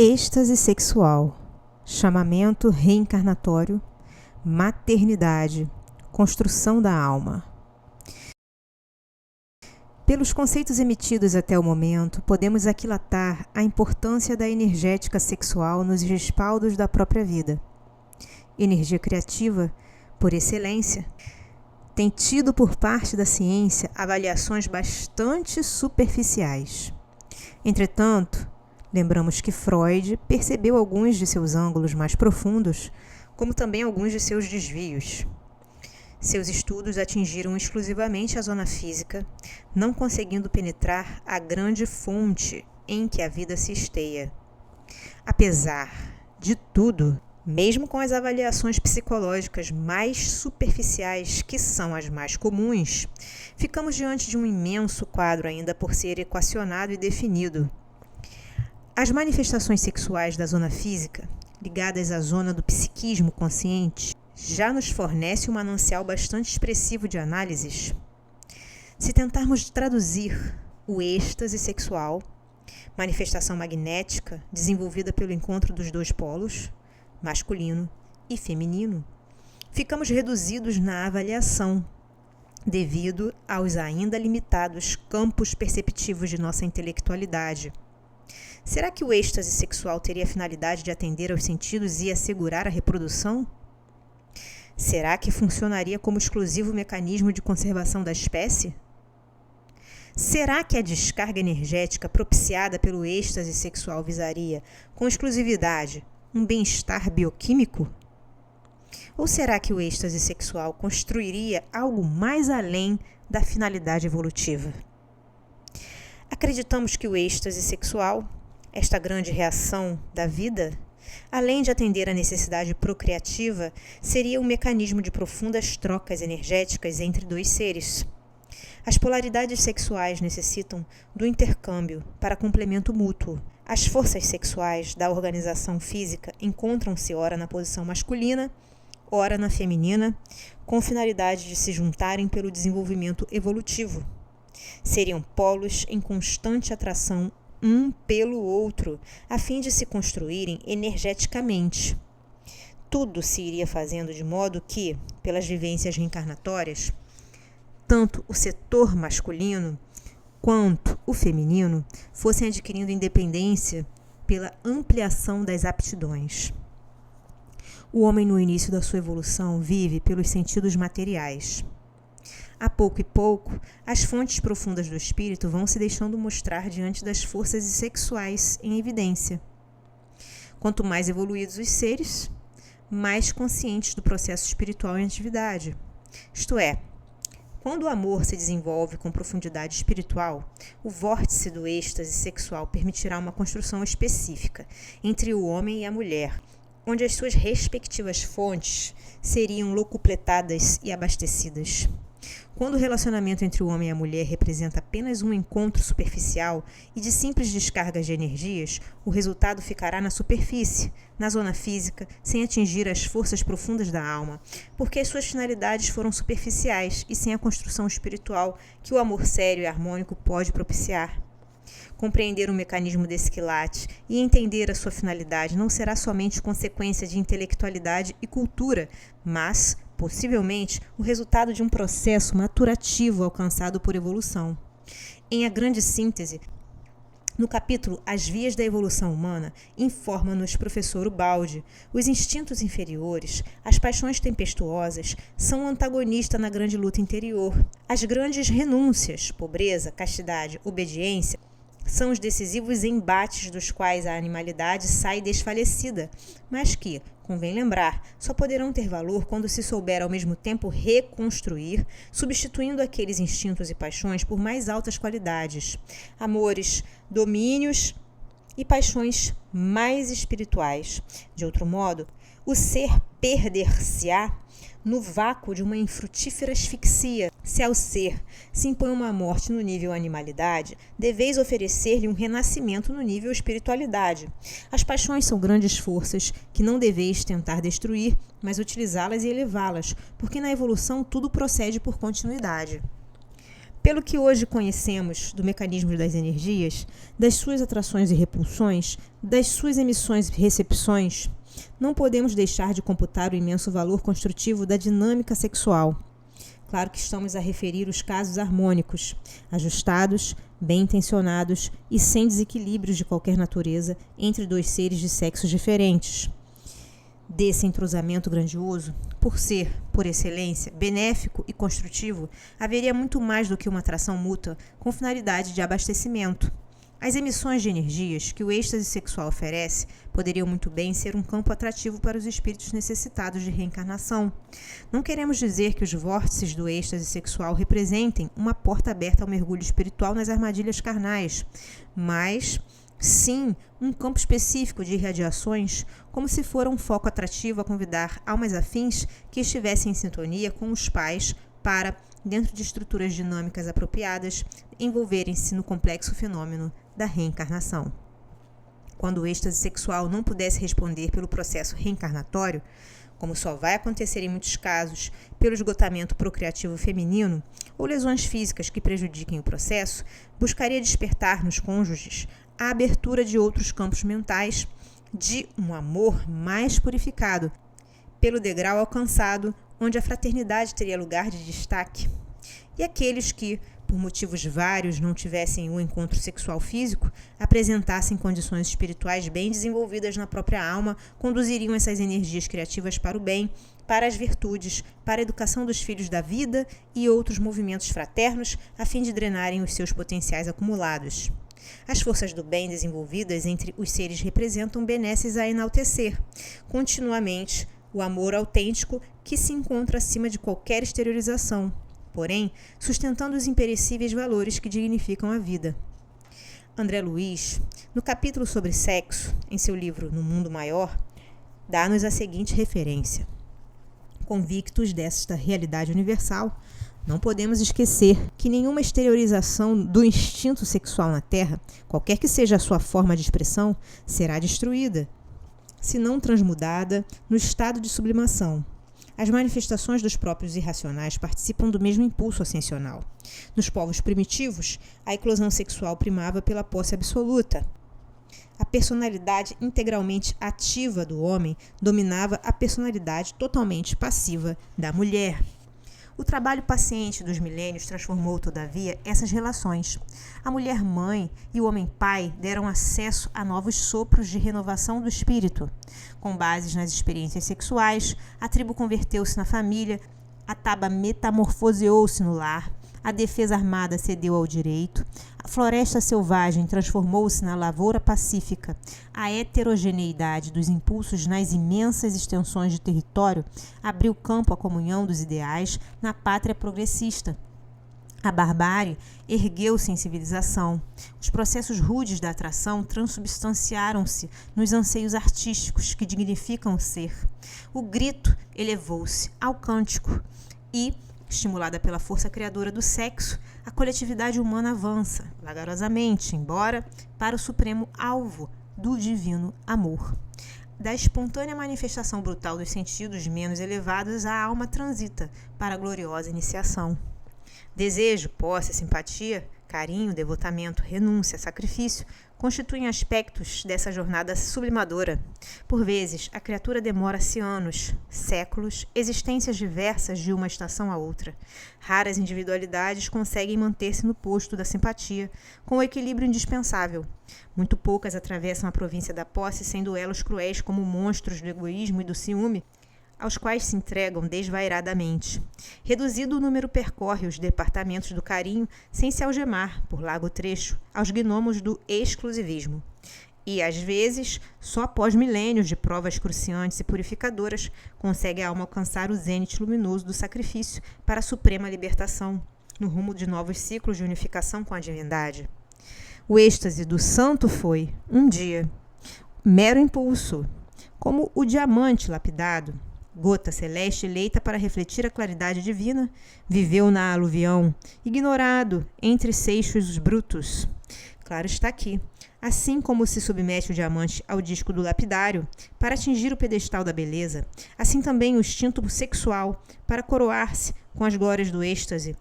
Êxtase sexual, chamamento reencarnatório, maternidade, construção da alma. Pelos conceitos emitidos até o momento, podemos aquilatar a importância da energética sexual nos respaldos da própria vida. Energia criativa, por excelência, tem tido por parte da ciência avaliações bastante superficiais. Entretanto, lembramos que Freud percebeu alguns de seus ângulos mais profundos, como também alguns de seus desvios. Seus estudos atingiram exclusivamente a zona física, não conseguindo penetrar a grande fonte em que a vida se esteia. Apesar de tudo, mesmo com as avaliações psicológicas mais superficiais, que são as mais comuns, ficamos diante de um imenso quadro ainda por ser equacionado e definido. As manifestações sexuais da zona física, ligadas à zona do psiquismo consciente, já nos fornece um manancial bastante expressivo de análises. Se tentarmos traduzir o êxtase sexual, manifestação magnética desenvolvida pelo encontro dos dois polos, masculino e feminino, ficamos reduzidos na avaliação, devido aos ainda limitados campos perceptivos de nossa intelectualidade. Será que o êxtase sexual teria a finalidade de atender aos sentidos e assegurar a reprodução? Será que funcionaria como exclusivo mecanismo de conservação da espécie? Será que a descarga energética propiciada pelo êxtase sexual visaria, com exclusividade, um bem-estar bioquímico? Ou será que o êxtase sexual construiria algo mais além da finalidade evolutiva? Acreditamos que o êxtase sexual, esta grande reação da vida, além de atender à necessidade procriativa, seria um mecanismo de profundas trocas energéticas entre dois seres. As polaridades sexuais necessitam do intercâmbio para complemento mútuo. As forças sexuais da organização física encontram-se ora na posição masculina, ora na feminina, com finalidade de se juntarem pelo desenvolvimento evolutivo. Seriam polos em constante atração um pelo outro, a fim de se construírem energeticamente. Tudo se iria fazendo de modo que, pelas vivências reencarnatórias, tanto o setor masculino quanto o feminino fossem adquirindo independência pela ampliação das aptidões. O homem, no início da sua evolução, vive pelos sentidos materiais. A pouco e pouco, as fontes profundas do espírito vão se deixando mostrar diante das forças sexuais em evidência. Quanto mais evoluídos os seres, mais conscientes do processo espiritual em atividade. Isto é, quando o amor se desenvolve com profundidade espiritual, o vórtice do êxtase sexual permitirá uma construção específica entre o homem e a mulher, onde as suas respectivas fontes seriam locupletadas e abastecidas. Quando o relacionamento entre o homem e a mulher representa apenas um encontro superficial e de simples descargas de energias, o resultado ficará na superfície, na zona física, sem atingir as forças profundas da alma, porque as suas finalidades foram superficiais e sem a construção espiritual que o amor sério e harmônico pode propiciar. Compreender o mecanismo desse quilate e entender a sua finalidade não será somente consequência de intelectualidade e cultura, mas, possivelmente, o resultado de um processo maturativo alcançado por evolução. Em A Grande Síntese, no capítulo As Vias da Evolução Humana, informa-nos professor Ubaldi, os instintos inferiores, as paixões tempestuosas, são o antagonista na grande luta interior. As grandes renúncias, pobreza, castidade, obediência, são os decisivos embates dos quais a animalidade sai desfalecida, mas que, convém lembrar, só poderão ter valor quando se souber ao mesmo tempo reconstruir, substituindo aqueles instintos e paixões por mais altas qualidades, amores, domínios e paixões mais espirituais. De outro modo, o ser perder-se-á no vácuo de uma infrutífera asfixia. Se ao ser se impõe uma morte no nível animalidade, deveis oferecer-lhe um renascimento no nível espiritualidade. As paixões são grandes forças que não deveis tentar destruir, mas utilizá-las e elevá-las, porque na evolução tudo procede por continuidade. Pelo que hoje conhecemos do mecanismo das energias, das suas atrações e repulsões, das suas emissões e recepções, não podemos deixar de computar o imenso valor construtivo da dinâmica sexual. Claro que estamos a referir os casos harmônicos, ajustados, bem intencionados e sem desequilíbrios de qualquer natureza entre dois seres de sexos diferentes. Desse entrosamento grandioso, por ser, por excelência, benéfico e construtivo, haveria muito mais do que uma atração mútua com finalidade de abastecimento. As emissões de energias que o êxtase sexual oferece poderiam muito bem ser um campo atrativo para os espíritos necessitados de reencarnação. Não queremos dizer que os vórtices do êxtase sexual representem uma porta aberta ao mergulho espiritual nas armadilhas carnais, mas sim um campo específico de irradiações, como se fora um foco atrativo a convidar almas afins que estivessem em sintonia com os pais para, dentro de estruturas dinâmicas apropriadas, envolverem-se no complexo fenômeno da reencarnação. Quando o êxtase sexual não pudesse responder pelo processo reencarnatório, como só vai acontecer em muitos casos pelo esgotamento procriativo feminino ou lesões físicas que prejudiquem o processo, buscaria despertar nos cônjuges a abertura de outros campos mentais de um amor mais purificado, pelo degrau alcançado onde a fraternidade teria lugar de destaque. E aqueles que, por motivos vários, não tivessem o encontro sexual físico, apresentassem condições espirituais bem desenvolvidas na própria alma, conduziriam essas energias criativas para o bem, para as virtudes, para a educação dos filhos da vida e outros movimentos fraternos, a fim de drenarem os seus potenciais acumulados. As forças do bem desenvolvidas entre os seres representam benesses a enaltecer, continuamente, o amor autêntico que se encontra acima de qualquer exteriorização, porém, sustentando os imperecíveis valores que dignificam a vida. André Luiz, no capítulo sobre sexo, em seu livro No Mundo Maior, dá-nos a seguinte referência. Convictos desta realidade universal, não podemos esquecer que nenhuma exteriorização do instinto sexual na Terra, qualquer que seja a sua forma de expressão, será destruída, se não transmudada no estado de sublimação. As manifestações dos próprios irracionais participam do mesmo impulso ascensional. Nos povos primitivos, a eclosão sexual primava pela posse absoluta. A personalidade integralmente ativa do homem dominava a personalidade totalmente passiva da mulher. O trabalho paciente dos milênios transformou, todavia, essas relações. A mulher-mãe e o homem-pai deram acesso a novos sopros de renovação do espírito. Com bases nas experiências sexuais, a tribo converteu-se na família, a taba metamorfoseou-se no lar, a defesa armada cedeu ao direito, a floresta selvagem transformou-se na lavoura pacífica, a heterogeneidade dos impulsos nas imensas extensões de território abriu campo à comunhão dos ideais na pátria progressista. A barbárie ergueu-se em civilização. Os processos rudes da atração transubstanciaram-se nos anseios artísticos que dignificam o ser. O grito elevou-se ao cântico e, estimulada pela força criadora do sexo, a coletividade humana avança, vagarosamente, embora para o supremo alvo do divino amor. Da espontânea manifestação brutal dos sentidos menos elevados, a alma transita para a gloriosa iniciação. Desejo, posse, simpatia, carinho, devotamento, renúncia, sacrifício constituem aspectos dessa jornada sublimadora. Por vezes, a criatura demora-se anos, séculos, existências diversas de uma estação a outra. Raras individualidades conseguem manter-se no posto da simpatia, com o equilíbrio indispensável. Muito poucas atravessam a província da posse sem duelos cruéis como monstros do egoísmo e do ciúme, aos quais se entregam desvairadamente. Reduzido o número percorre os departamentos do carinho sem se algemar, por largo trecho, aos gnomos do exclusivismo. E, às vezes, só após milênios de provas cruciantes e purificadoras, consegue a alma alcançar o zênite luminoso do sacrifício para a suprema libertação, no rumo de novos ciclos de unificação com a divindade. O êxtase do santo foi, um dia, mero impulso, como o diamante lapidado, gota celeste eleita para refletir a claridade divina, viveu na aluvião, ignorado entre seixos brutos. Claro está aqui. Assim como se submete o diamante ao disco do lapidário para atingir o pedestal da beleza, assim também o instinto sexual para coroar-se com as glórias do êxtase,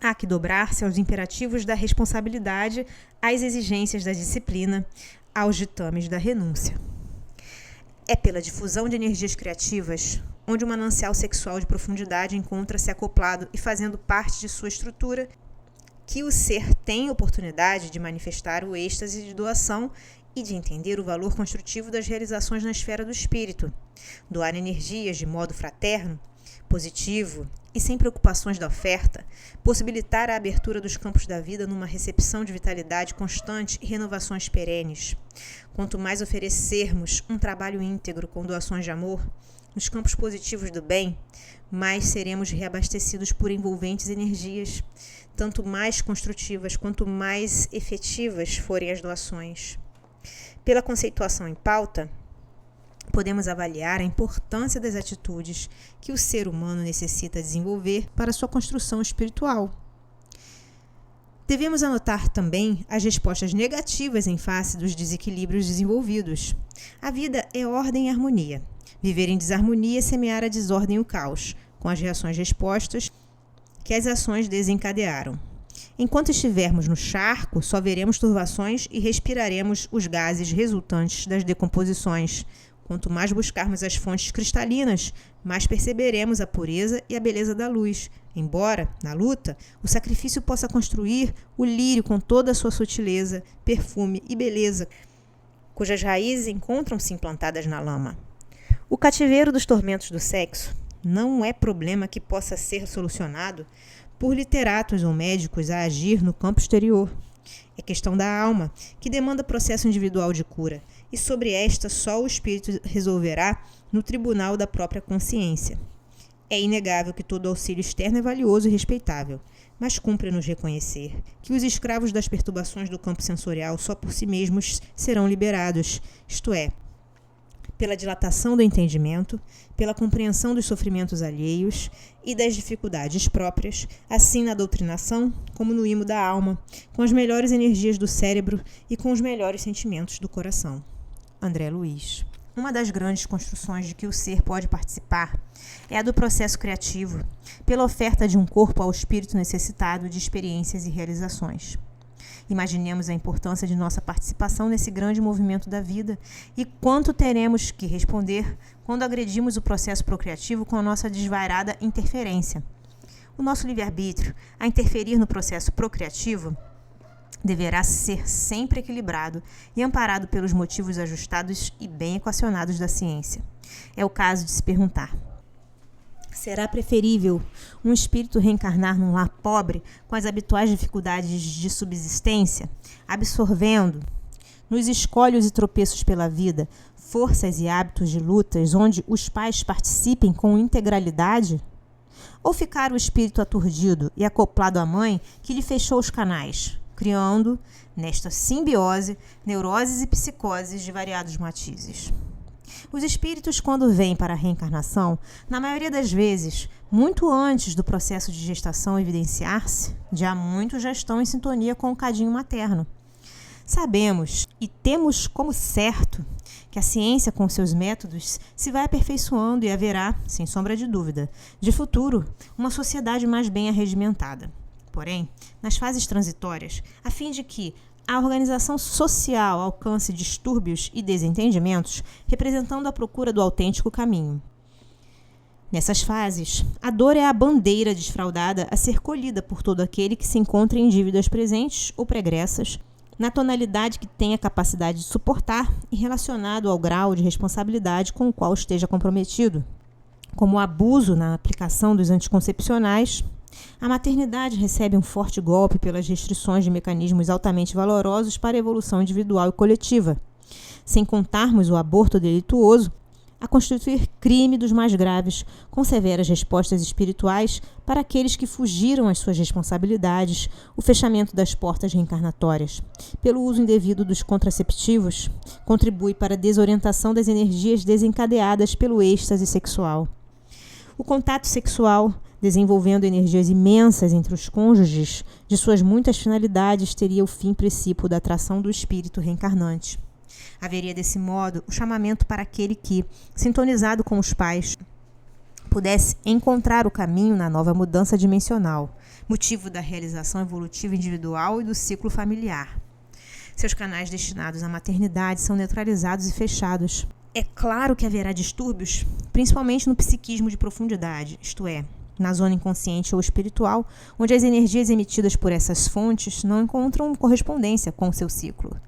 Há que dobrar-se aos imperativos da responsabilidade, às exigências da disciplina, aos ditames da renúncia. É pela difusão de energias criativas, onde o manancial sexual de profundidade encontra-se acoplado e fazendo parte de sua estrutura, que o ser tem oportunidade de manifestar o êxtase de doação e de entender o valor construtivo das realizações na esfera do espírito. Doar energias de modo fraterno, positivo e sem preocupações da oferta, possibilitar a abertura dos campos da vida numa recepção de vitalidade constante e renovações perenes. Quanto mais oferecermos um trabalho íntegro com doações de amor, nos campos positivos do bem, mais seremos reabastecidos por envolventes energias, tanto mais construtivas quanto mais efetivas forem as doações. Pela conceituação em pauta, podemos avaliar a importância das atitudes que o ser humano necessita desenvolver para sua construção espiritual. Devemos anotar também as respostas negativas em face dos desequilíbrios desenvolvidos. A vida é ordem e harmonia. Viver em desarmonia é semear a desordem e o caos, com as reações-respostas que as ações desencadearam. Enquanto estivermos no charco, só veremos turvações e respiraremos os gases resultantes das decomposições. Quanto mais buscarmos as fontes cristalinas, mais perceberemos a pureza e a beleza da luz. Embora, na luta, o sacrifício possa construir o lírio com toda a sua sutileza, perfume e beleza, cujas raízes encontram-se implantadas na lama. O cativeiro dos tormentos do sexo não é problema que possa ser solucionado por literatos ou médicos a agir no campo exterior. É questão da alma, que demanda processo individual de cura, e sobre esta só o espírito resolverá no tribunal da própria consciência. É inegável que todo auxílio externo é valioso e respeitável, mas cumpre-nos reconhecer que os escravos das perturbações do campo sensorial só por si mesmos serão liberados, isto é, pela dilatação do entendimento, pela compreensão dos sofrimentos alheios e das dificuldades próprias, assim na doutrinação como no imo da alma, com as melhores energias do cérebro e com os melhores sentimentos do coração. André Luiz. Uma das grandes construções de que o ser pode participar é a do processo criativo, pela oferta de um corpo ao espírito necessitado de experiências e realizações. Imaginemos a importância de nossa participação nesse grande movimento da vida e quanto teremos que responder quando agredimos o processo procriativo com a nossa desvairada interferência. O nosso livre-arbítrio, a interferir no processo procriativo, deverá ser sempre equilibrado e amparado pelos motivos ajustados e bem equacionados da ciência. É o caso de se perguntar: será preferível um espírito reencarnar num lar pobre com as habituais dificuldades de subsistência, absorvendo, nos escolhos e tropeços pela vida, forças e hábitos de lutas onde os pais participem com integralidade? Ou ficar o espírito aturdido e acoplado à mãe que lhe fechou os canais, criando, nesta simbiose, neuroses e psicoses de variados matizes? Os espíritos, quando vêm para a reencarnação, na maioria das vezes, muito antes do processo de gestação evidenciar-se, já muitos já estão em sintonia com o cadinho materno. Sabemos e temos como certo que a ciência, com seus métodos, se vai aperfeiçoando e haverá, sem sombra de dúvida, de futuro, uma sociedade mais bem arregimentada. Porém, nas fases transitórias, a fim de que a organização social alcance distúrbios e desentendimentos, representando a procura do autêntico caminho. Nessas fases, a dor é a bandeira desfraldada a ser colhida por todo aquele que se encontra em dívidas presentes ou pregressas, na tonalidade que tenha capacidade de suportar e relacionado ao grau de responsabilidade com o qual esteja comprometido. Como o abuso na aplicação dos anticoncepcionais, a maternidade recebe um forte golpe pelas restrições de mecanismos altamente valorosos para a evolução individual e coletiva, sem contarmos o aborto delituoso, a constituir crime dos mais graves, com severas respostas espirituais para aqueles que fugiram às suas responsabilidades, o fechamento das portas reencarnatórias, pelo uso indevido dos contraceptivos, contribui para a desorientação das energias desencadeadas pelo êxtase sexual. O contato sexual, desenvolvendo energias imensas entre os cônjuges, de suas muitas finalidades, teria o fim princípio da atração do espírito reencarnante. Haveria, desse modo, o chamamento para aquele que, sintonizado com os pais, pudesse encontrar o caminho na nova mudança dimensional, motivo da realização evolutiva individual e do ciclo familiar. Seus canais destinados à maternidade são neutralizados e fechados. É claro que haverá distúrbios, principalmente no psiquismo de profundidade, isto é, na zona inconsciente ou espiritual, onde as energias emitidas por essas fontes não encontram correspondência com seu ciclo.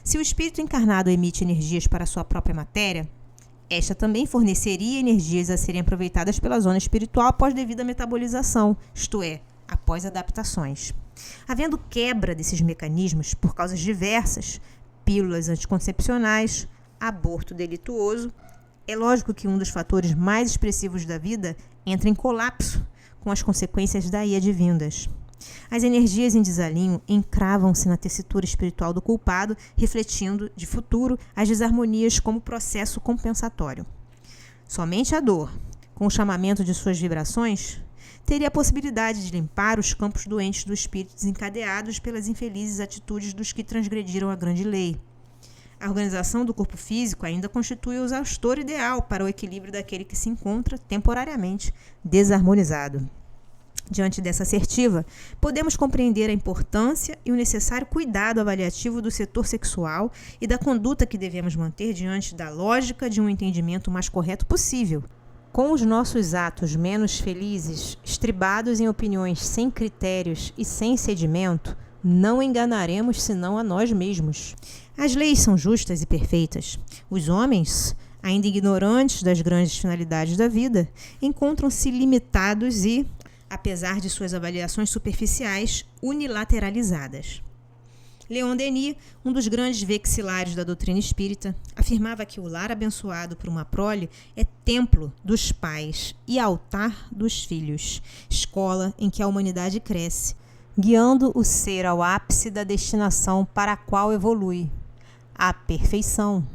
Se o espírito encarnado emite energias para a sua própria matéria, esta também forneceria energias a serem aproveitadas pela zona espiritual após devida metabolização, isto é, após adaptações. Havendo quebra desses mecanismos por causas diversas, pílulas anticoncepcionais, aborto delituoso, é lógico que um dos fatores mais expressivos da vida entra em colapso, com as consequências daí advindas. As energias em desalinho encravam-se na tessitura espiritual do culpado, refletindo, de futuro, as desarmonias como processo compensatório. Somente a dor, com o chamamento de suas vibrações, teria a possibilidade de limpar os campos doentes do espírito desencadeados pelas infelizes atitudes dos que transgrediram a grande lei. A organização do corpo físico ainda constitui o exaustor ideal para o equilíbrio daquele que se encontra temporariamente desarmonizado. Diante dessa assertiva, podemos compreender a importância e o necessário cuidado avaliativo do setor sexual e da conduta que devemos manter diante da lógica de um entendimento mais correto possível. Com os nossos atos menos felizes, estribados em opiniões sem critérios e sem sedimento, não enganaremos senão a nós mesmos. As leis são justas e perfeitas. Os homens, ainda ignorantes das grandes finalidades da vida, encontram-se limitados e, apesar de suas avaliações superficiais, unilateralizadas. Leon Denis, um dos grandes vexilários da doutrina espírita, afirmava que o lar abençoado por uma prole é templo dos pais e altar dos filhos, escola em que a humanidade cresce, guiando o ser ao ápice da destinação para a qual evolui, a perfeição.